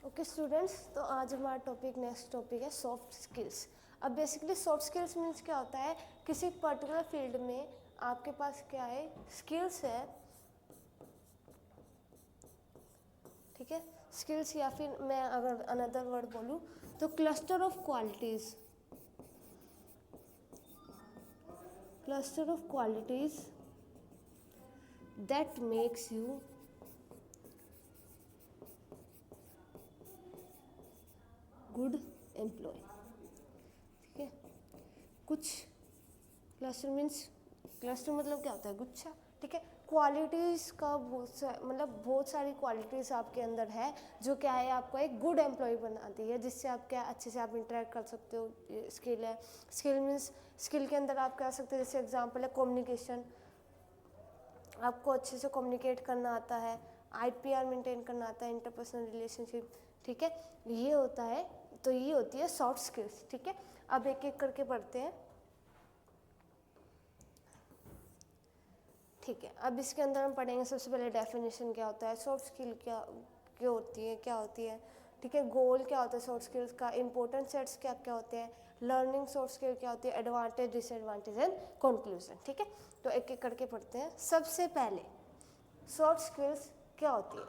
Okay students, तो आज हमारा नेक्स्ट टॉपिक है सॉफ्ट स्किल्स। अब बेसिकली सॉफ्ट स्किल्स मीन्स क्या होता है, किसी पर्टिकुलर फील्ड में आपके पास क्या है, स्किल्स है, ठीक है। स्किल्स या फिर मैं अगर अनदर वर्ड बोलूँ तो cluster of qualities that makes you good employee, ठीक है। कुछ क्लस्टर मतलब क्या होता है, गुच्छा, ठीक है। क्वालिटीज़ का बहुत सारी क्वालिटीज़ आपके अंदर है जो क्या है, आपको एक गुड एम्प्लॉय बनाती है, जिससे आप क्या अच्छे से आप इंटरेक्ट कर सकते हो। स्किल है, स्किल के अंदर आप कह सकते हो, जैसे एग्जांपल है कम्युनिकेशन, आपको अच्छे से कम्युनिकेट करना आता है, आईपीआर मेंटेन करना आता है, इंटरपर्सनल रिलेशनशिप, ठीक है। ये होता है, तो ये होती है सॉफ्ट स्किल्स, ठीक है। अब एक एक करके पढ़ते हैं, ठीक है। अब इसके अंदर हम पढ़ेंगे सबसे पहले डेफिनेशन क्या होता है, सॉफ्ट स्किल क्या होती है, ठीक है। गोल क्या होता है सॉफ्ट स्किल्स का, इंपॉर्टेंट सेट्स क्या क्या होते हैं, लर्निंग सॉफ्ट स्किल क्या होती है, एडवांटेज डिसएडवांटेज एंड कंक्लूजन, ठीक है। तो एक एक करके पढ़ते हैं। सबसे पहले सॉफ्ट स्किल्स क्या होती है,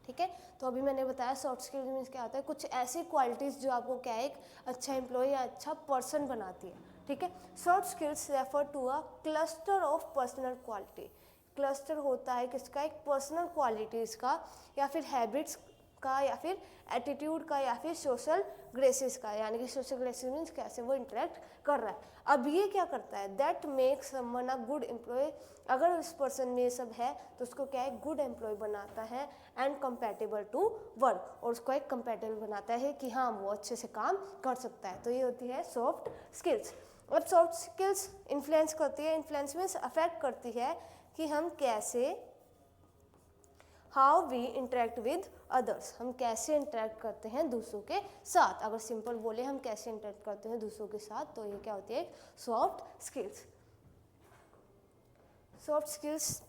ठीक है। तो अभी मैंने बताया सॉफ्ट स्किल्स मीन्स क्या होता है, कुछ ऐसी क्वालिटीज़ जो आपको क्या है, एक अच्छा एम्प्लॉय या अच्छा पर्सन बनाती है, ठीक है। Soft skills refer to a cluster of personal quality. Cluster होता है किसका, एक पर्सनल क्वालिटीज़ का, या फिर हैबिट्स का, या फिर एटीट्यूड का, या फिर सोशल ग्रेसेस का। यानी कि सोशल ग्रेसेस मीन्स कैसे वो इंटरेक्ट कर रहा है। अब ये क्या करता है, that makes someone a good employee. अगर उस पर्सन में ये सब है तो उसको क्या है, गुड एम्प्लॉय बनाता है, एंड कंपैटिबल टू वर्क, और उसको एक कंपैटिबल बनाता है कि हाँ वो अच्छे से काम कर सकता है। तो ये होती है सॉफ्ट स्किल्स। अब सॉफ्ट स्किल्स इन्फ्लुएंस करती है, इन्फ्लुएंस मीन्स अफेक्ट करती है कि हम कैसे, how we interact with others, हम कैसे इंटरेक्ट करते हैं दूसरों के साथ। अगर सिंपल बोले हम कैसे इंटरेक्ट करते हैं दूसरों के साथ, तो ये क्या होती है, सॉफ्ट स्किल्स। सॉफ्ट स्किल्स,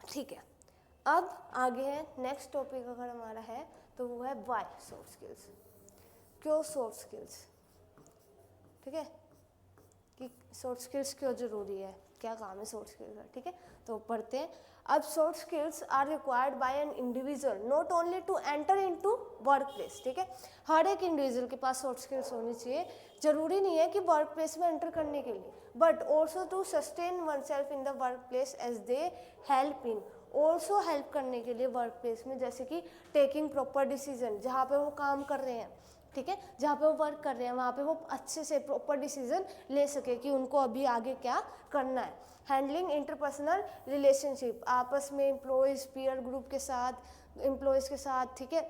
ठीक है। अब आगे है नेक्स्ट टॉपिक अगर हमारा है तो वो है वाई सॉफ्ट स्किल्स, क्यों सॉफ्ट स्किल्स, ठीक है, कि सॉफ्ट स्किल्स क्यों ज़रूरी है, क्या काम है सॉफ्ट स्किल्स का, ठीक है। तो पढ़ते हैं। अब soft skills are required by an individual not only to enter into workplace, ठीक है। हर एक इंडिविजुअल के पास सॉफ्ट स्किल्स होनी चाहिए, जरूरी नहीं है कि वर्क प्लेस में एंटर करने के लिए, but also to sustain oneself in the workplace as they help in, also help करने के लिए वर्क प्लेस में, जैसे कि टेकिंग प्रॉपर डिसीजन, जहाँ पे वो काम कर रहे हैं, ठीक है, जहाँ पे वो वर्क कर रहे हैं वहाँ पे वो अच्छे से प्रॉपर डिसीजन ले सके कि उनको अभी आगे क्या करना है। हैंडलिंग इंटरपर्सनल रिलेशनशिप, आपस में एम्प्लॉयज़, पीयर ग्रुप के साथ, एम्प्लॉयज़ के साथ, ठीक है,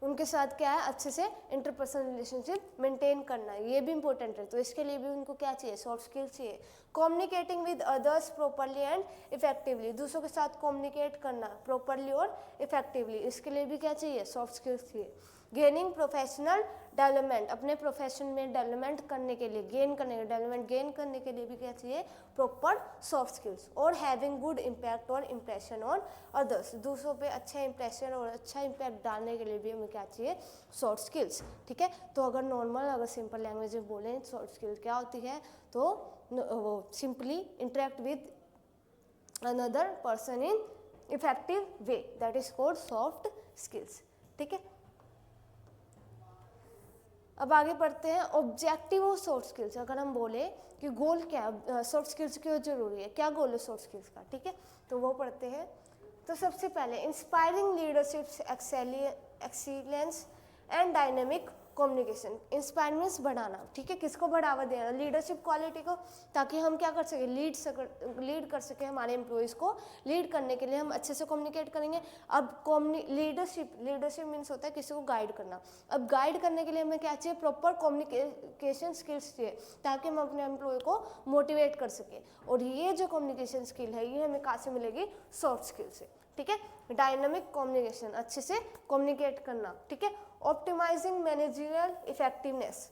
उनके साथ क्या है, अच्छे से इंटरपर्सनल रिलेशनशिप मेंटेन करना है, ये भी इंपॉर्टेंट है। तो इसके लिए भी उनको क्या चाहिए, सॉफ्ट स्किल्स चाहिए। Communicating with others properly and effectively, दूसरों के साथ कम्युनिकेट करना प्रॉपरली और इफेक्टिवली, इसके लिए भी क्या चाहिए, सॉफ्ट स्किल्स चाहिए। गेनिंग प्रोफेशनल डेवलपमेंट, अपने प्रोफेशन में डेवलपमेंट करने के लिए, डेवलपमेंट गेन करने के लिए भी क्या चाहिए, प्रॉपर सॉफ्ट स्किल्स। और हैविंग गुड इम्पैक्ट और इम्प्रेशन ऑन अदर्स, दूसरों पे अच्छा इंप्रेशन और अच्छा इम्पैक्ट डालने के लिए भी हमें क्या चाहिए, सॉफ्ट स्किल्स, ठीक है। तो अगर नॉर्मल, अगर सिंपल लैंग्वेज में बोलें सॉफ्ट स्किल्स क्या होती है, तो वो simply interact with another person in effective way, that is called soft skills, ठीक है। अब आगे बढ़ते हैं, ऑब्जेक्टिव ऑफ सॉफ्ट स्किल्स। अगर हम बोले कि गोल क्या है, सॉफ्ट स्किल्स क्यों जरूरी है, क्या गोल है सॉफ्ट स्किल्स का, ठीक है, तो वो पढ़ते हैं। तो सबसे पहले inspiring leadership excellence and dynamic communication. इंस्पायरमेंट्स बढ़ाना, ठीक है, किसको बढ़ावा देना, लीडरशिप क्वालिटी को, ताकि हम क्या कर सके, लीड कर सके, हमारे एम्प्लॉयज़ को लीड करने के लिए हम अच्छे से कम्युनिकेट करेंगे। अब लीडरशिप मीन्स होता है किसी को गाइड करना। अब गाइड करने के लिए हमें क्या चाहिए, प्रॉपर कम्युनिकेशन स्किल्स चाहिए, ताकि हम अपने एम्प्लॉय को मोटिवेट कर सके। और ये जो कम्युनिकेशन स्किल है ये हमें कहाँ से मिलेगी, सॉफ्ट स्किल से, ठीक है। डायनामिक कम्युनिकेशन, अच्छे से कम्युनिकेट करना, ठीक है। ऑप्टिमाइजिंग मैनेजरियल इफेक्टिवनेस,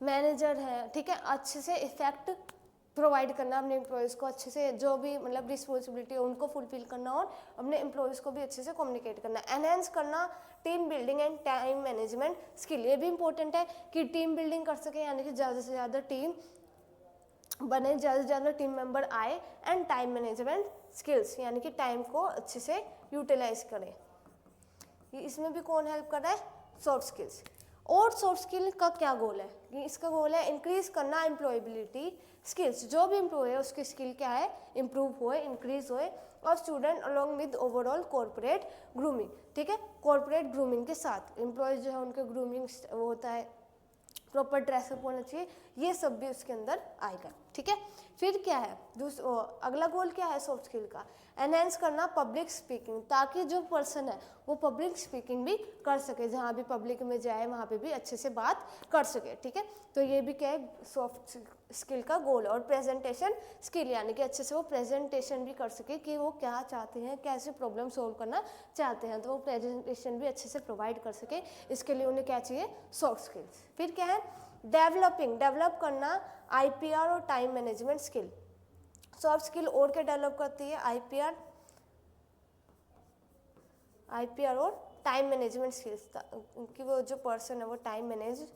मैनेजर है, ठीक है, अच्छे से इफेक्ट प्रोवाइड करना अपने एम्प्लॉयज़ को अच्छे से, जो भी मतलब रिस्पॉन्सिबिलिटी है उनको फुलफिल करना और अपने एम्प्लॉयज़ को भी अच्छे से कम्युनिकेट करना। एनहेंस करना team building and time management skill, ये भी इंपॉर्टेंट है कि टीम बिल्डिंग कर सके, यानी कि ज़्यादा से ज़्यादा टीम बने, ज़्यादा से ज़्यादा टीम मेंबर आए, एंड टाइम मैनेजमेंट स्किल्स, यानी कि टाइम को अच्छे से यूटिलाइज करें। इसमें भी कौन हेल्प कर रहा है? Soft skills. और सॉफ्ट स्किल का क्या गोल है? कि इसका गोल है इंक्रीज करना एम्प्लॉयबिलिटी स्किल्स, जो भी एम्प्लॉय है उसकी स्किल क्या है? इम्प्रूव होए, इंक्रीज होए, और student along with overall corporate grooming, ठीक है, कॉर्पोरेट ग्रूमिंग के साथ एम्प्लॉयज जो है उनके ग्रूमिंग वो होता है, प्रॉपर ड्रेसअप होना चाहिए, ये सब भी उसके अंदर आएगा, ठीक है। फिर क्या है अगला गोल क्या है सॉफ्ट स्किल का? एनहेंस करना पब्लिक स्पीकिंग, ताकि जो पर्सन है वो पब्लिक स्पीकिंग भी कर सके, जहाँ भी पब्लिक में जाए वहाँ पे भी अच्छे से बात कर सके, ठीक है। तो ये भी क्या है? सॉफ्ट स्किल का गोल है। और प्रेजेंटेशन स्किल, यानी कि अच्छे से वो प्रेजेंटेशन भी कर सके कि वो क्या चाहते हैं, कैसे प्रॉब्लम सॉल्व करना चाहते हैं, तो वो प्रेजेंटेशन भी अच्छे से प्रोवाइड कर सके, इसके लिए उन्हें क्या चाहिए? Soft skills. फिर क्या है? डेवलप करना आईपीआर और time management skill. Soft skill और क्या डेवलप करती है? आईपीआर और टाइम मैनेजमेंट स्किल्स, कि वो जो पर्सन है वो टाइम मैनेज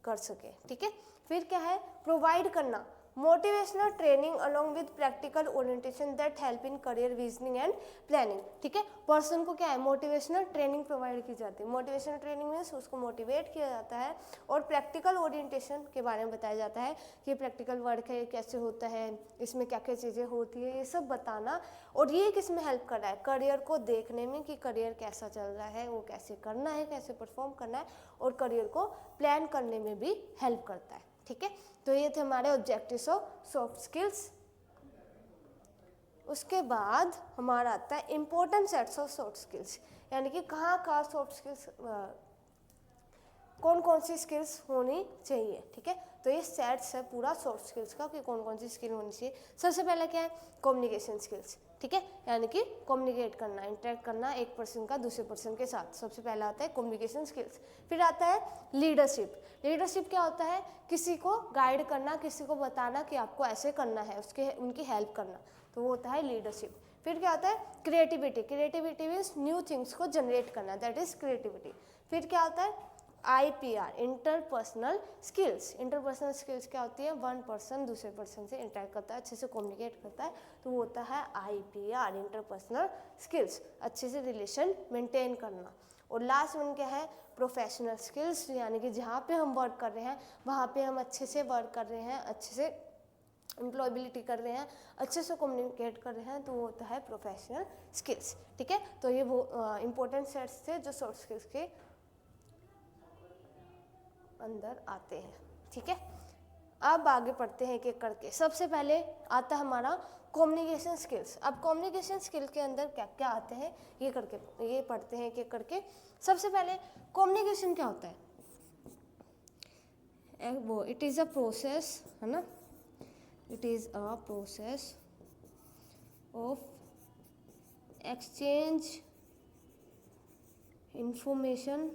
कर सके, ठीक है। फिर क्या है? प्रोवाइड करना motivational training along with practical orientation that help in career visioning and planning, ठीक है। पर्सन को क्या है? मोटिवेशनल ट्रेनिंग प्रोवाइड की जाती है। मोटिवेशनल ट्रेनिंग मीन्स उसको मोटिवेट किया जाता है, और प्रैक्टिकल ओरिएंटेशन के बारे में बताया जाता है कि प्रैक्टिकल वर्क है, कैसे होता है, इसमें क्या क्या चीज़ें होती है, ये सब बताना। और ये किस में हेल्प कर रहा है? करियर को देखने में कि करियर कैसा चल रहा है, वो कैसे करना है, कैसे परफॉर्म करना है, और करियर को प्लान करने में भी हेल्प करता है, ठीक है। तो ये थे हमारे ऑब्जेक्टिव्स ऑफ सॉफ्ट स्किल्स। उसके बाद हमारा आता है important sets of soft skills, यानी कि कहाँ सॉफ्ट स्किल्स, कौन कौन सी स्किल्स होनी चाहिए, ठीक है। तो ये सेट्स है पूरा सॉफ्ट स्किल्स का कि कौन कौन सी स्किल होनी चाहिए। सबसे पहले क्या है? कम्युनिकेशन स्किल्स, ठीक है, यानी कि कम्युनिकेट करना, इंटरेक्ट करना एक पर्सन का दूसरे पर्सन के साथ, सबसे पहला आता है कम्युनिकेशन स्किल्स। फिर आता है लीडरशिप। लीडरशिप क्या होता है? किसी को गाइड करना, किसी को बताना कि आपको ऐसे करना है, उनकी हेल्प करना, तो वो होता है लीडरशिप। फिर क्या आता है? क्रिएटिविटी मीन्स न्यू थिंग्स को जनरेट करना, दैट इज क्रिएटिविटी। फिर क्या होता है? IPR इंटरपर्सनल स्किल्स क्या होती है? वन पर्सन दूसरे पर्सन से इंटरेक्ट करता है, अच्छे से कम्युनिकेट करता है, तो वो होता है IPR इंटरपर्सनल स्किल्स, अच्छे से रिलेशन मेंटेन करना। और लास्ट वन क्या है? प्रोफेशनल स्किल्स, यानी कि जहाँ पे हम वर्क कर रहे हैं वहाँ पे हम अच्छे से वर्क कर रहे हैं, अच्छे से एम्प्लॉयबिलिटी कर रहे हैं, अच्छे से कम्युनिकेट कर रहे हैं, तो वो होता है प्रोफेशनल स्किल्स, ठीक है। तो ये वो इंपॉर्टेंट सेट्स थे जो सॉफ्ट स्किल्स के अंदर आते हैं, ठीक है। अब आगे पढ़ते हैं एक एक करके। सबसे पहले आता है हमारा कम्युनिकेशन स्किल्स। अब कम्युनिकेशन स्किल के अंदर क्या क्या आते हैं ये पढ़ते हैं एक एक करके। सबसे पहले कम्युनिकेशन क्या होता है? वो इट इज़ अ प्रोसेस, है ना, it is a process of exchange information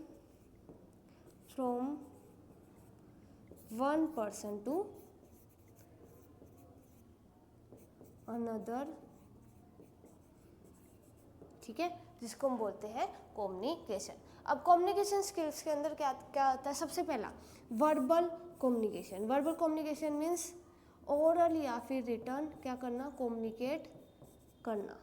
from one person to another, ठीक है, जिसको हम बोलते हैं कम्युनिकेशन। अब कम्युनिकेशन स्किल्स के अंदर क्या क्या आता है? सबसे पहला वर्बल कम्युनिकेशन मीन्स ओरल या फिर रिटर्न क्या करना? कम्युनिकेट करना,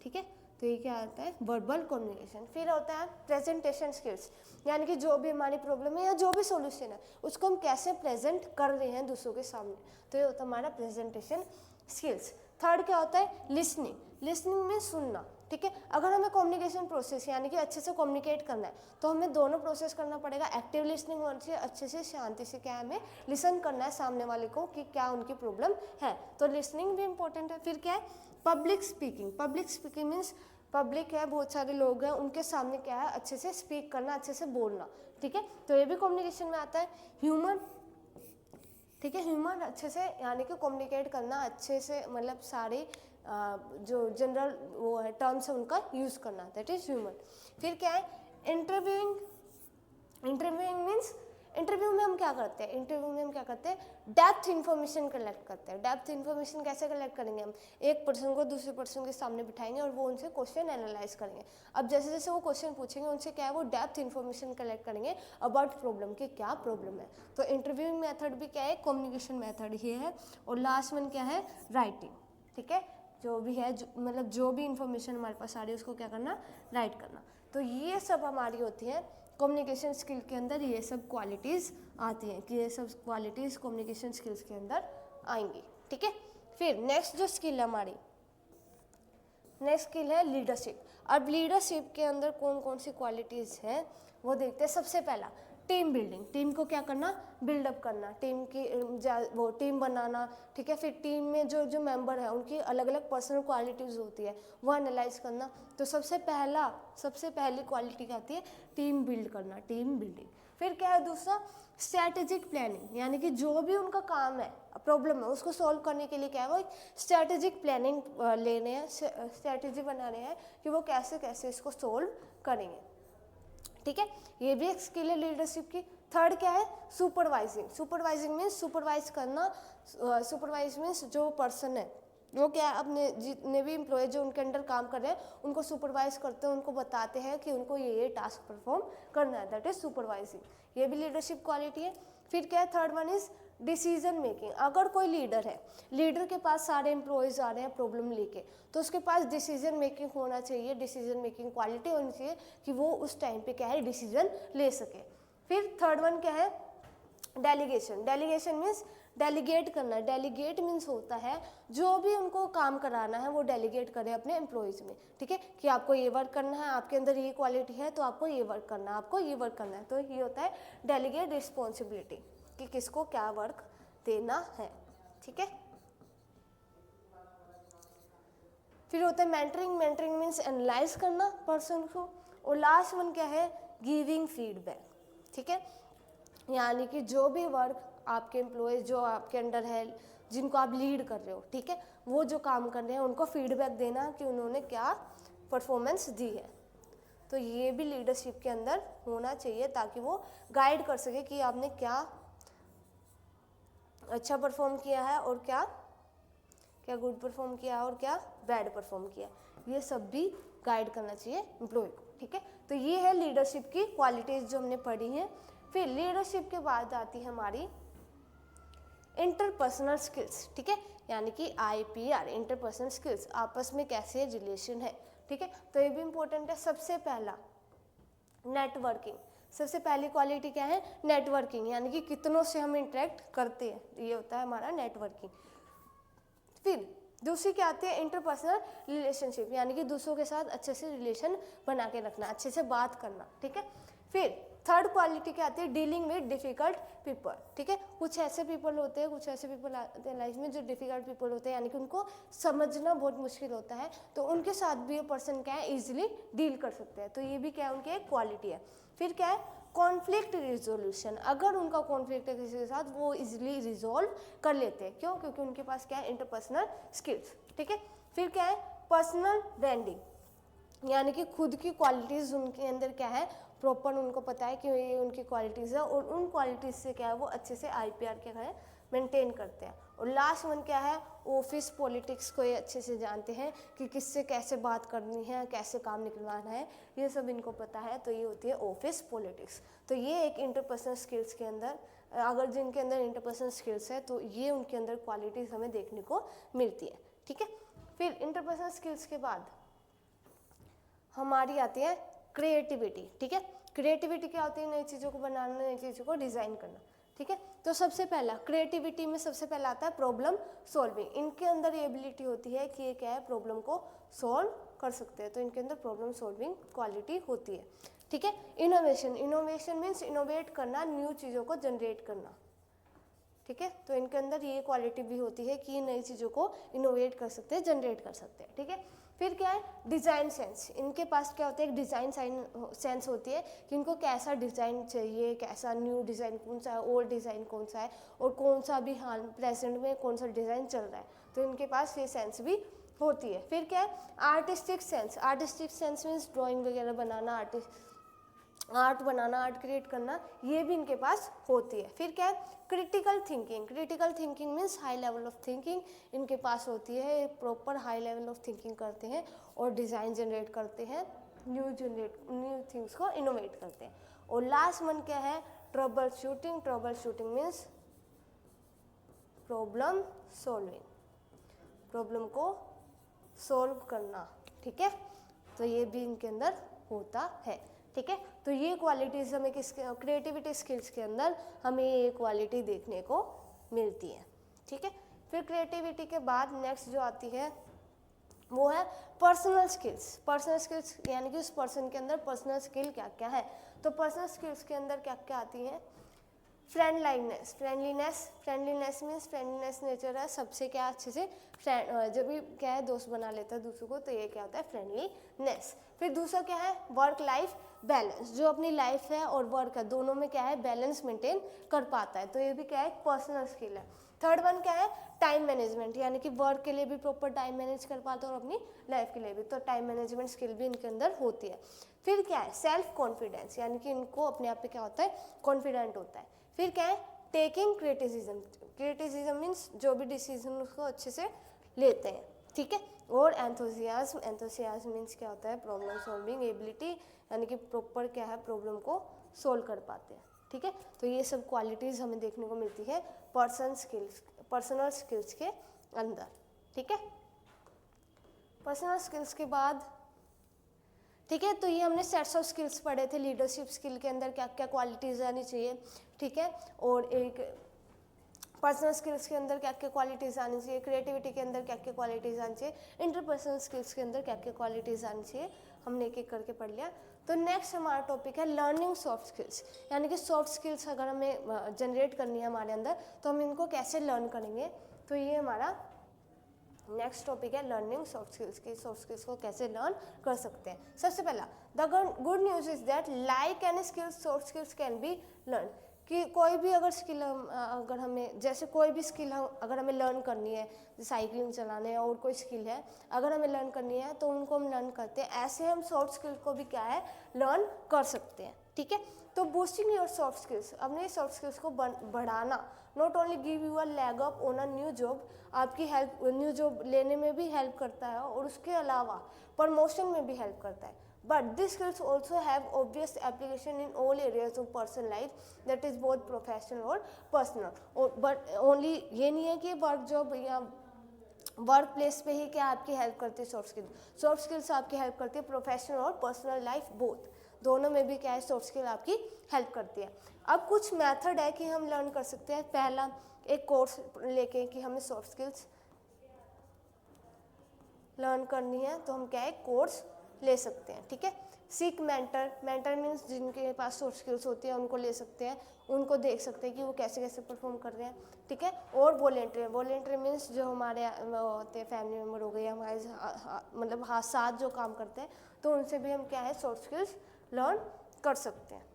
ठीक है। तो ये क्या आता है? Verbal communication. फिर होता है प्रेजेंटेशन स्किल्स, यानी कि जो भी हमारी प्रॉब्लम है या जो भी सॉल्यूशन है उसको हम कैसे प्रेजेंट कर रहे हैं दूसरों के सामने, तो ये होता है हमारा प्रेजेंटेशन स्किल्स। थर्ड क्या होता है? लिसनिंग में सुनना, ठीक है। अगर हमें कम्युनिकेशन प्रोसेस यानी कि अच्छे से कम्युनिकेट करना है तो हमें दोनों प्रोसेस करना पड़ेगा। एक्टिव लिसनिंग होना चाहिए, अच्छे से शांति से क्या हमें लिसन करना है सामने वाले को कि क्या उनकी प्रॉब्लम है, तो लिसनिंग भी इंपॉर्टेंट है। फिर क्या है? पब्लिक स्पीकिंग मीन्स पब्लिक है, बहुत सारे लोग हैं, उनके सामने क्या है? अच्छे से स्पीक करना, अच्छे से बोलना, ठीक है। तो ये भी कम्युनिकेशन में आता है। ह्यूमर, ठीक है, ह्यूमर अच्छे से यानी कि कम्युनिकेट करना अच्छे से, मतलब सारे जो जनरल वो है टर्म्स है उनका यूज़ करना, दैट इज ह्यूमर। फिर क्या है? इंटरव्यूइंग मीन्स इंटरव्यू में हम क्या करते हैं, इंटरव्यू में हम क्या करते हैं, डेप्थ इन्फॉर्मेशन कलेक्ट करते हैं। डेप्थ इन्फॉर्मेशन कैसे कलेक्ट करेंगे, हम एक पर्सन को दूसरे पर्सन के सामने बिठाएंगे और वो उनसे क्वेश्चन एनालाइज करेंगे। अब जैसे जैसे वो क्वेश्चन पूछेंगे उनसे क्या है, वो डेप्थ इन्फॉर्मेशन कलेक्ट करेंगे अबाउट प्रॉब्लम की क्या प्रॉब्लम है। तो इंटरव्यूइंग मेथड भी क्या है, कम्युनिकेशन मेथड ही है। और लास्ट वन क्या है, राइटिंग। ठीक है, जो भी है मतलब जो भी इंफॉर्मेशन हमारे पास आ रही है उसको क्या करना, राइट करना। तो ये सब हमारी होती है कम्युनिकेशन स्किल के अंदर, ये सब क्वालिटीज़ आती हैं कि ये सब क्वालिटीज़ कम्युनिकेशन स्किल्स के अंदर आएंगी। ठीक है, फिर नेक्स्ट जो स्किल है हमारी, नेक्स्ट स्किल है लीडरशिप। अब लीडरशिप के अंदर कौन कौन सी क्वालिटीज़ हैं वो देखते हैं। सबसे पहला टीम बिल्डिंग, टीम को क्या करना, बिल्डअप करना, टीम की वो टीम बनाना। ठीक है, फिर टीम में जो जो मेंबर है उनकी अलग अलग पर्सनल क्वालिटीज़ होती है वो एनालाइज करना। तो सबसे पहली क्वालिटी क्या आती है, टीम बिल्ड करना, टीम बिल्डिंग। फिर क्या है दूसरा, स्ट्रैटेजिक प्लानिंग, यानी कि जो भी उनका काम है, प्रॉब्लम है, उसको सॉल्व करने के लिए क्या है, वो एक स्ट्रैटेजिक प्लानिंग लेने हैं, स्ट्रैटेजी बनाने हैं कि वो कैसे कैसे इसको सॉल्व करेंगे। ठीक है, ये भी एक स्किल है लीडरशिप की। थर्ड क्या है, सुपरवाइजिंग। सुपरवाइजिंग मीन्स सुपरवाइज करना। सुपरवाइज मीन्स जो पर्सन है वो क्या है, अपने जितने भी एम्प्लॉय जो उनके अंडर काम कर रहे हैं उनको सुपरवाइज करते हैं, उनको बताते हैं कि उनको ये टास्क परफॉर्म करना है, दैट इज सुपरवाइजिंग। ये भी लीडरशिप क्वालिटी है। फिर क्या है, third one is decision making. अगर कोई लीडर है, लीडर के पास सारे एम्प्लॉयज़ आ रहे हैं प्रॉब्लम लेके, तो उसके पास डिसीजन मेकिंग होना चाहिए, डिसीजन मेकिंग क्वालिटी होनी चाहिए कि वो उस टाइम पे क्या है, डिसीजन ले सके। फिर थर्ड वन क्या है, डेलीगेशन। डेलीगेशन मीन्स डेलीगेट करना। डेलीगेट मीन्स होता है जो भी उनको काम कराना है वो डेलीगेट करें अपने एम्प्लॉयज़ में। ठीक है, कि आपको ये वर्क करना है, आपके अंदर ये क्वालिटी है तो आपको ये वर्क करना है, आपको ये वर्क करना है। तो ये होता है डेलीगेट रिस्पॉन्सिबिलिटी, कि किसको क्या वर्क देना है। ठीक है, फिर होता है मेंटरिंग। मेंटरिंग मीन्स एनालाइज करना पर्सन को। और लास्ट वन क्या है, गिविंग फीडबैक। ठीक है, यानी कि जो भी वर्क आपके एम्प्लॉय जो आपके अंडर है, जिनको आप लीड कर रहे हो, ठीक है, वो जो काम कर रहे हैं उनको फीडबैक देना कि उन्होंने क्या परफॉर्मेंस दी है। तो ये भी लीडरशिप के अंदर होना चाहिए ताकि वो गाइड कर सके कि आपने क्या अच्छा परफॉर्म किया है और क्या क्या गुड परफॉर्म किया और क्या बैड परफॉर्म किया। ये सब भी गाइड करना चाहिए एम्प्लॉय को। ठीक है, तो ये है लीडरशिप की क्वालिटीज़ जो हमने पढ़ी हैं। फिर लीडरशिप के बाद आती है हमारी इंटरपर्सनल स्किल्स। ठीक है, यानी कि IPR, इंटरपर्सनल स्किल्स, आपस में कैसे रिलेशन है। ठीक है, तो ये भी इम्पोर्टेंट है। सबसे पहला नेटवर्किंग। सबसे पहली क्वालिटी क्या है, नेटवर्किंग, यानी कि कितनों से हम इंटरेक्ट करते हैं, ये होता है हमारा नेटवर्किंग। फिर दूसरी क्या आती है, इंटरपर्सनल रिलेशनशिप, यानी कि दूसरों के साथ अच्छे से रिलेशन बना के रखना, अच्छे से बात करना। ठीक है, फिर थर्ड क्वालिटी क्या आती है, डीलिंग विद डिफिकल्ट पीपल। ठीक है, कुछ ऐसे पीपल होते हैं, कुछ ऐसे पीपल आते हैं लाइफ में जो डिफिकल्ट पीपल होते हैं, यानी कि उनको समझना बहुत मुश्किल होता है, तो उनके साथ भी ये पर्सन क्या है, ईजिली डील कर सकते हैं। तो ये भी क्या है, उनकी एक क्वालिटी है। फिर क्या है, कॉन्फ्लिक्ट रिजोल्यूशन। अगर उनका कॉन्फ्लिक्ट है किसी के साथ, वो इजीली रिजोल्व कर लेते हैं। क्यों? क्योंकि उनके पास क्या है, इंटरपर्सनल स्किल्स। ठीक है, फिर क्या है, पर्सनल ब्रांडिंग, यानी कि खुद की क्वालिटीज़ उनके अंदर क्या है, प्रॉपर उनको पता है कि ये उनकी क्वालिटीज़ है और उन क्वालिटीज़ से क्या है, वो अच्छे से IPR क्या है, मेंटेन करते हैं। और लास्ट वन क्या है, ऑफिस पॉलिटिक्स को ये अच्छे से जानते हैं कि किससे कैसे बात करनी है, कैसे काम निकलवाना है, ये सब इनको पता है। तो ये होती है ऑफिस पॉलिटिक्स। तो ये एक इंटरपर्सनल स्किल्स के अंदर, अगर जिनके अंदर इंटरपर्सनल स्किल्स है तो ये उनके अंदर क्वालिटीज़ हमें देखने को मिलती है। ठीक है, फिर इंटरपर्सनल स्किल्स के बाद हमारी आती है क्रिएटिविटी। ठीक है, क्रिएटिविटी क्या होती है, नई चीज़ों को बनाना, नई चीज़ों को डिज़ाइन करना। ठीक है, तो सबसे पहला क्रिएटिविटी में सबसे पहला आता है प्रॉब्लम सॉल्विंग। इनके अंदर ये एबिलिटी होती है कि ये क्या है, प्रॉब्लम को सॉल्व कर सकते हैं, तो इनके अंदर प्रॉब्लम सॉल्विंग क्वालिटी होती है। ठीक है, इनोवेशन। इनोवेशन मीन्स इनोवेट करना, न्यू चीज़ों को जनरेट करना। ठीक है, तो इनके अंदर ये क्वालिटी भी होती है कि नई चीज़ों को इनोवेट कर सकते हैं, जनरेट कर सकते हैं। ठीक है, फिर क्या है, डिज़ाइन सेंस। इनके पास क्या होता है, एक डिज़ाइन सेंस होती है कि इनको कैसा डिज़ाइन चाहिए, कैसा न्यू डिज़ाइन कौन सा है, ओल्ड डिज़ाइन कौन सा है, और कौन सा भी हाल प्रेजेंट में कौन सा डिज़ाइन चल रहा है, तो इनके पास ये सेंस भी होती है। फिर क्या है, artistic sense. Artistic sense means drawing वगैरह बनाना, आर्ट बनाना, आर्ट क्रिएट करना, ये भी इनके पास होती है। फिर क्या है, critical thinking. Critical thinking means high level of thinking इनके पास होती है, proper high level of thinking करते हैं और डिज़ाइन जनरेट करते हैं, न्यू थिंग्स को इनोवेट करते हैं। और लास्ट वन क्या है, trouble shooting. Trouble shooting means problem solving, problem को सॉल्व करना, ठीक है। तो ये भी इनके अंदर होता है, ठीक है। तो ये क्वालिटीज़ हमें किस क्रिएटिविटी स्किल्स के अंदर हमें ये क्वालिटी देखने को मिलती है, ठीक है। फिर क्रिएटिविटी के बाद नेक्स्ट जो आती है वो है पर्सनल स्किल्स। पर्सनल स्किल्स यानी कि उस पर्सन के अंदर पर्सनल स्किल क्या क्या है। तो पर्सनल स्किल्स के अंदर क्या क्या आती हैं, friendliness. Friendliness means friendliness nature है सबसे क्या अच्छे से जब भी क्या है दोस्त बना लेता है दूसरों को, तो ये क्या होता है फ्रेंडलीनेस। फिर दूसरा क्या है वर्क लाइफ बैलेंस, जो अपनी लाइफ है और वर्क है दोनों में क्या है बैलेंस मेंटेन कर पाता है, तो ये भी क्या है पर्सनल स्किल है। थर्ड वन क्या है टाइम मैनेजमेंट, यानी कि वर्क के लिए भी प्रॉपर टाइम मैनेज कर पाता है और अपनी लाइफ के लिए भी, तो टाइम मैनेजमेंट स्किल भी इनके अंदर होती है। फिर क्या है सेल्फ कॉन्फिडेंस, यानी कि इनको अपने आप पे क्या होता है कॉन्फिडेंट होता है। फिर क्या है टेकिंग क्रिटिसिज्म। क्रिटिसिज्म मीन्स जो भी डिसीजन उसको अच्छे से लेते हैं, ठीक है। और एंथुसियाज्म। एंथुसियाज्म मीन्स क्या होता है प्रॉब्लम सॉल्विंग एबिलिटी, यानी कि प्रॉपर क्या है प्रॉब्लम को सोल्व कर पाते हैं, ठीक है। तो ये सब क्वालिटीज़ हमें देखने को मिलती है पर्सनल स्किल्स के अंदर, ठीक है। पर्सनल स्किल्स के बाद ठीक है, तो ये हमने सेट्स ऑफ स्किल्स पढ़े थे। लीडरशिप स्किल के अंदर क्या क्या क्वालिटीज़ आनी चाहिए, ठीक है। और एक पर्सनल स्किल्स के अंदर क्या क्या क्वालिटीज़ आनी चाहिए, क्रिएटिविटी के अंदर क्या क्या क्वालिटीज़ आनी चाहिए, इंटरपर्सनल स्किल्स के अंदर क्या क्या क्वालिटीज़ आनी चाहिए, हमने एक एक करके पढ़ लिया। तो नेक्स्ट हमारा टॉपिक है लर्निंग सॉफ्ट स्किल्स, यानी कि सॉफ्ट स्किल्स अगर हमें जनरेट करनी है हमारे अंदर तो हम इनको कैसे लर्न करेंगे। तो ये हमारा नेक्स्ट टॉपिक है लर्निंग सॉफ्ट स्किल्स की, सॉफ्ट स्किल्स को कैसे लर्न कर सकते हैं। सबसे पहला the good news is that like any skills soft skills can be learn, कि कोई भी अगर स्किल अगर हमें जैसे कोई भी स्किल अगर हमें लर्न करनी है, साइकिलिंग चलाने है और कोई स्किल है अगर हमें लर्न करनी है तो उनको हम लर्न करते हैं, ऐसे हम सॉफ्ट स्किल को भी क्या है लर्न कर सकते हैं, ठीक है। तो बूस्टिंग योर सॉफ्ट स्किल्स, अपने सॉफ्ट स्किल्स को बढ़ाना, not only give you a lag up on a new job, आपकी हेल्प न्यू जॉब लेने में भी हेल्प करता है और उसके अलावा प्रमोशन में भी हेल्प करता है। But these skills also have obvious application in all areas of person life, that is both professional और personal. But only ये नहीं है कि वर्क जॉब या वर्क प्लेस पे ही क्या आपकी हेल्प करती है सॉफ्ट स्किल, सॉफ्ट स्किल्स आपकी हेल्प करती है प्रोफेशनल और पर्सनल लाइफ बोथ, दोनों में भी क्या है सॉफ्ट स्किल आपकी हेल्प करती है। अब कुछ मेथड है कि हम लर्न कर सकते हैं। पहला एक कोर्स लेके कि हमें सॉफ्ट स्किल्स लर्न करनी है तो हम क्या है कोर्स ले सकते हैं, ठीक है। सीक मेंटर, मेंटर मीन्स जिनके पास सॉफ्ट स्किल्स होती है उनको ले सकते हैं, उनको देख सकते हैं कि वो कैसे कैसे परफॉर्म कर रहे हैं, ठीक है। और वॉलेंटियर, वॉलेंटियर मीन्स जो हमारे होते हैं फैमिली मेम्बर हो गए हमारे मतलब हाथ साथ जो काम करते हैं तो उनसे भी हम क्या है सॉफ्ट स्किल्स लर्न कर सकते हैं,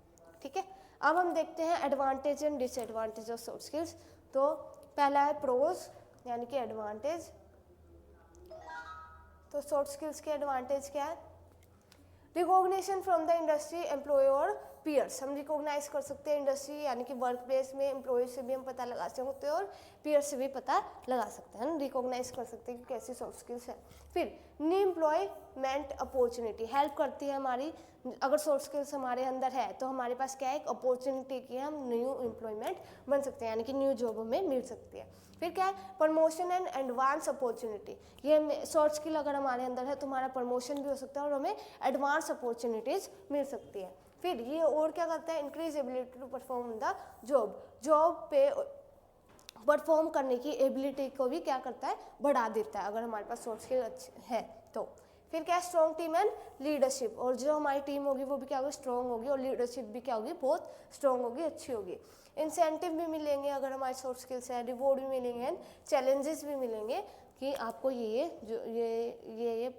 ठीक है। अब हम देखते हैं advantage and disadvantage of soft skills. तो पहला है प्रोज यानी कि एडवांटेज। तो सॉफ्ट स्किल्स के एडवांटेज क्या है, recognition from the industry employee और पीयर्स, हम रिकॉग्नाइज कर सकते हैं इंडस्ट्री यानी कि वर्क प्लेस में एम्प्लॉय से भी हम पता लगा सकते हैं और पीयर से भी पता लगा सकते हैं, रिकॉग्नाइज कर सकते हैं कि कैसी सॉफ्ट स्किल्स है। फिर न्यू एम्प्लॉयमेंट अपॉर्चुनिटी हेल्प करती है हमारी, अगर सॉफ्ट स्किल्स हमारे अंदर है तो हमारे पास क्या है एक अपॉर्चुनिटी की हम न्यू एम्प्लॉयमेंट बन सकते हैं यानी कि न्यू जॉब हमें मिल सकती है। फिर क्या है प्रमोशन एंड एडवांस अपॉर्चुनिटी, ये सॉफ्ट स्किल अगर हमारे अंदर है तो हमारा प्रमोशन भी हो सकता है और हमें एडवांस अपॉर्चुनिटीज मिल सकती है। फिर ये और क्या करता है increase ability to perform the job, job पे परफॉर्म करने की एबिलिटी को भी क्या करता है बढ़ा देता है अगर हमारे पास सॉफ्ट स्किल है तो। फिर क्या स्ट्रॉन्ग टीम एंड लीडरशिप, और जो हमारी टीम होगी वो भी क्या होगी स्ट्रॉन्ग होगी और लीडरशिप भी क्या होगी बहुत स्ट्रॉन्ग होगी अच्छी होगी। इंसेंटिव भी मिलेंगे अगर हमारे सॉफ्ट स्किल्स है, रिवॉर्ड भी मिलेंगे एंड चैलेंजेस भी मिलेंगे कि आपको ये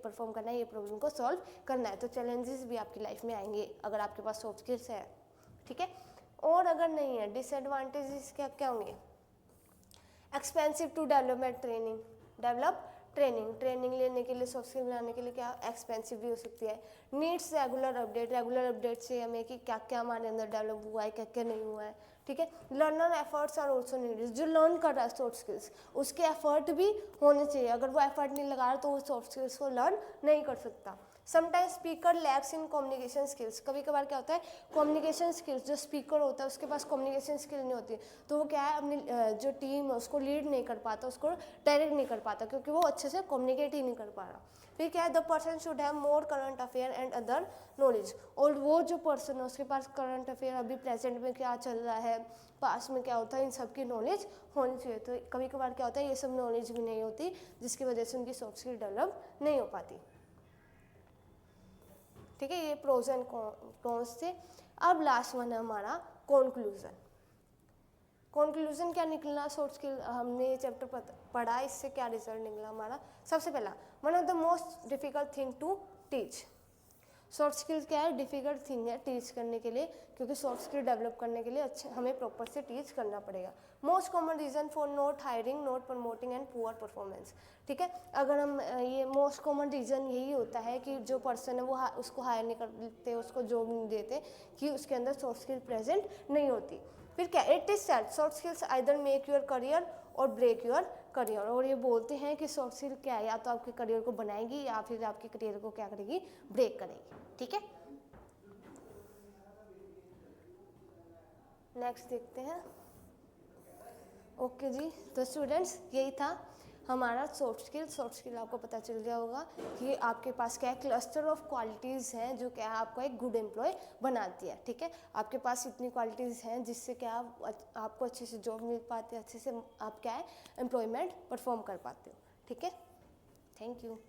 परफॉर्म करना है, ये प्रॉब्लम को सॉल्व करना है, तो चैलेंजेस भी आपकी लाइफ में आएंगे अगर आपके पास सॉफ्ट स्किल्स है, ठीक है। और अगर नहीं है डिसएडवांटेजेस क्या क्या होंगे, एक्सपेंसिव टू डेवलप ट्रेनिंग लेने के लिए, सॉफ्ट स्किल बनाने के लिए क्या एक्सपेंसिव भी हो सकती है। नीड्स रेगुलर अपडेट से हमें कि क्या क्या हमारे अंदर डेवलप हुआ है, क्या क्या नहीं हुआ है, ठीक है। Learner efforts are also needed, जो लर्न कर रहा है सॉफ्ट स्किल्स उसके एफर्ट भी होने चाहिए, अगर वो एफर्ट नहीं लगा रहा तो वो सॉफ्ट स्किल्स को लर्न नहीं कर सकता। Sometimes speaker lakhs in communication skills, कभी कभार क्या होता है कम्युनिकेशन स्किल्स, जो स्पीकर होता है उसके पास कम्युनिकेशन स्किल नहीं होती, तो वो क्या है अपनी जो टीम है उसको लीड नहीं कर पाता, उसको डायरेक्ट नहीं कर पाता, क्योंकि वो अच्छे से कम्युनिकेट ही नहीं कर पा रहा। फिर क्या है, the person should have more current affair and other knowledge, और वो जो पर्सन है उसके पास करंट अफेयर, अभी प्रेजेंट में क्या चल रहा है, पास में क्या होता है, इन सब की नॉलेज होनी चाहिए। तो कभी कभार क्या होता है ये सब नॉलेज भी नहीं होती, जिसकी वजह से उनकी सॉफ्ट स्किल डेवलप नहीं हो पाती, ठीक है। ये प्रोज एंड कॉन्स थे। अब लास्ट वन है हमारा कंक्लूजन। कंक्लूजन क्या निकलना, सॉफ्ट स्किल हमने ये चैप्टर पढ़ा, इससे क्या रिजल्ट निकला हमारा। सबसे पहला, one of the most difficult thing to teach. Soft skills क्या है, डिफिकल्ट थिंग है टीच करने के लिए, क्योंकि सॉफ्ट स्किल डेवलप करने के लिए अच्छे हमें प्रॉपर से टीच करना पड़ेगा। Most common reason for not hiring, not promoting and poor performance, ठीक है। अगर हम ये मोस्ट कॉमन रीज़न यही होता है कि जो पर्सन है वो उसको हायर नहीं करते, उसको जॉब नहीं देते, कि उसके अंदर सॉफ्ट स्किल प्रेजेंट नहीं होती। फिर क्या, it is said soft skills either make your career और ब्रेक योर करियर, और ये बोलते हैं कि सॉफ्ट स्किल क्या है, या तो आपके करियर को बनाएगी या फिर आपके करियर को क्या करेगी, ब्रेक करेगी, ठीक है। नेक्स्ट देखते हैं। ओके जी, तो स्टूडेंट्स यही था हमारा सॉफ्ट स्किल आपको पता चल गया होगा कि आपके पास क्या क्लस्टर ऑफ क्वालिटीज़ हैं जो क्या आपको एक गुड एम्प्लॉय बनाती है, ठीक है। आपके पास इतनी क्वालिटीज़ हैं जिससे क्या आपको अच्छे से जॉब मिल पाती है, अच्छे से आप क्या है एम्प्लॉयमेंट परफॉर्म कर पाते हो, ठीक है। Thank you.